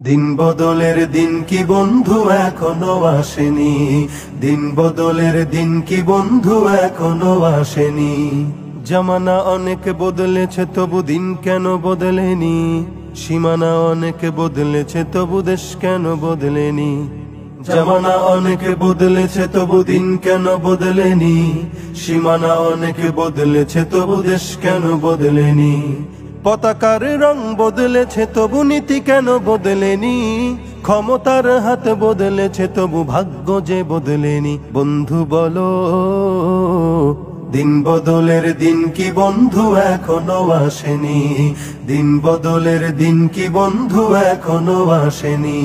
দিন বদলের দিন কি বন্ধু এখনো আসেনি, দিন বদলের দিন কি বন্ধু এখনো আসেনি। জামানা অনেক বদলেছে তবু দিন কেন বদলেনি, সীমানা অনেক বদলেছে তবু দেশ কেন বদলেনি। জামানা অনেক বদলেছে তবু দিন কেন বদলেনি, সীমানা অনেক বদলেছে তবু দেশ কেন বদলেনি। পতাকার রং বদলেছে তবু নীতি কেন বদলেনি, ক্ষমতার হাত বদলেছে তবু ভাগ্য যে বদলেনি। বন্ধু বলো, দিন বদলের দিন কি বন্ধু এখনো আসেনি, দিন বদলের দিন কি বন্ধু এখনো আসেনি।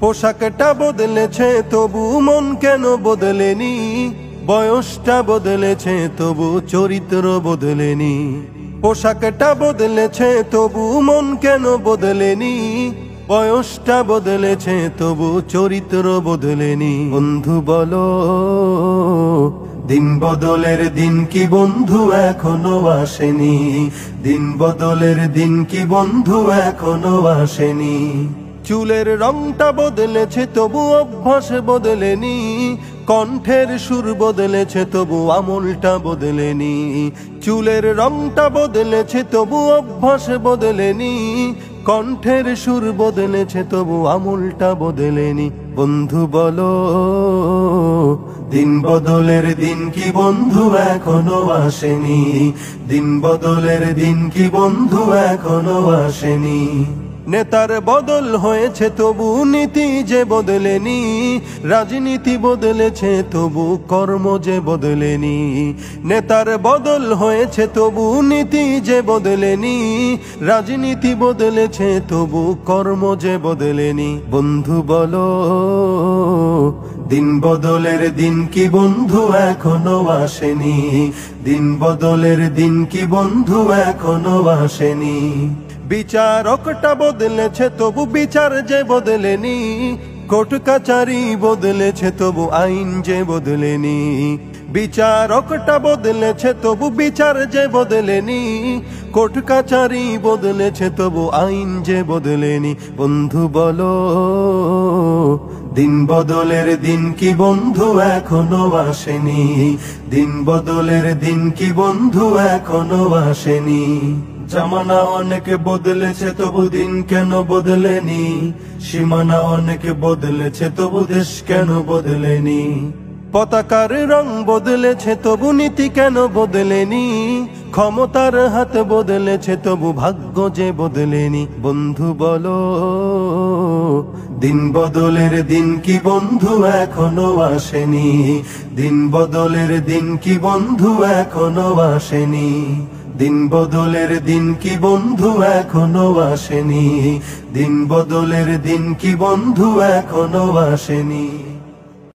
পোশাকটা বদলেছে তবু মন কেন বদলেনি, বয়সটা বদলেছে তবু চরিত্র বদলেনি। পোশাকটা বদলেছে তবু মন কেন বদলেনি, বয়সটা বদলেছে তবু চরিত্র বদলেনি। বন্ধু বলো, দিন বদলের দিন কি বন্ধু এখনো আসেনি, দিন বদলের দিন কি বন্ধু এখনো আসেনি। চুলের রংটা বদলেছে তবু অভ্যাস বদলেনি, কণ্ঠের সুর বদলেছে তবু আমলটা বদলেনি। চুলের রংটা বদলেছে তবু অভ্যাস বদলেনি, কণ্ঠের সুর বদলেছে তবু আমলটা বদলেনি। বন্ধু বলো, দিন বদলের দিন কি বন্ধু এখনো আসেনি, দিন বদলের দিন কি বন্ধু এখনো আসেনি। নেতার বদল হয়েছে তবু নীতি যে বদলেনি, রাজনীতি বদলেছে তবু কর্ম যে বদলেনি। নেতার বদল হয়েছে তবু নীতি যে বদলেনি, রাজনীতি বদলেছে তবু কর্ম যে বদলেনি। বন্ধু বলো, দিন বদলের দিন কি বন্ধু এখনো আসেনি, দিন বদলের দিন কি বন্ধু এখনো আসেনি। বিচারকটা বদলেছে তবু বিচার যে বদলেনি, কোর্ট কাচারি বদলেছে তবু আইন যে বদলেনি। বিচারকটা বদলেছে তবু বিচার যে বদলেনি, কোর্ট কাচারি বদলেছে তবু আইন যে বদলেনি। বন্ধু বলো, দিন বদলের দিন কি বন্ধু এখনো আসেনি, দিন বদলের দিন কি বন্ধু এখনো আসেনি। জামানা অনেক বদলেছে তবু দিন কেন বদলেনি, সীমানা অনেক বদলেছে তবু দেশ কেন বদলেনি। পতাকার রং বদলেছে তবু নীতি কেন বদলেনি, ক্ষমতার হাত বদলেছে তবু ভাগ্য যে বদলেনি। বন্ধু বলো, দিন বদলের দিন কি বন্ধু এখনো আসেনি, দিন বদলের দিন কি বন্ধু এখনো আসেনি। দিন বদলের দিন কি বন্ধু এখনো আসেনি, দিন বদলের দিন কি বন্ধু এখনো আসেনি।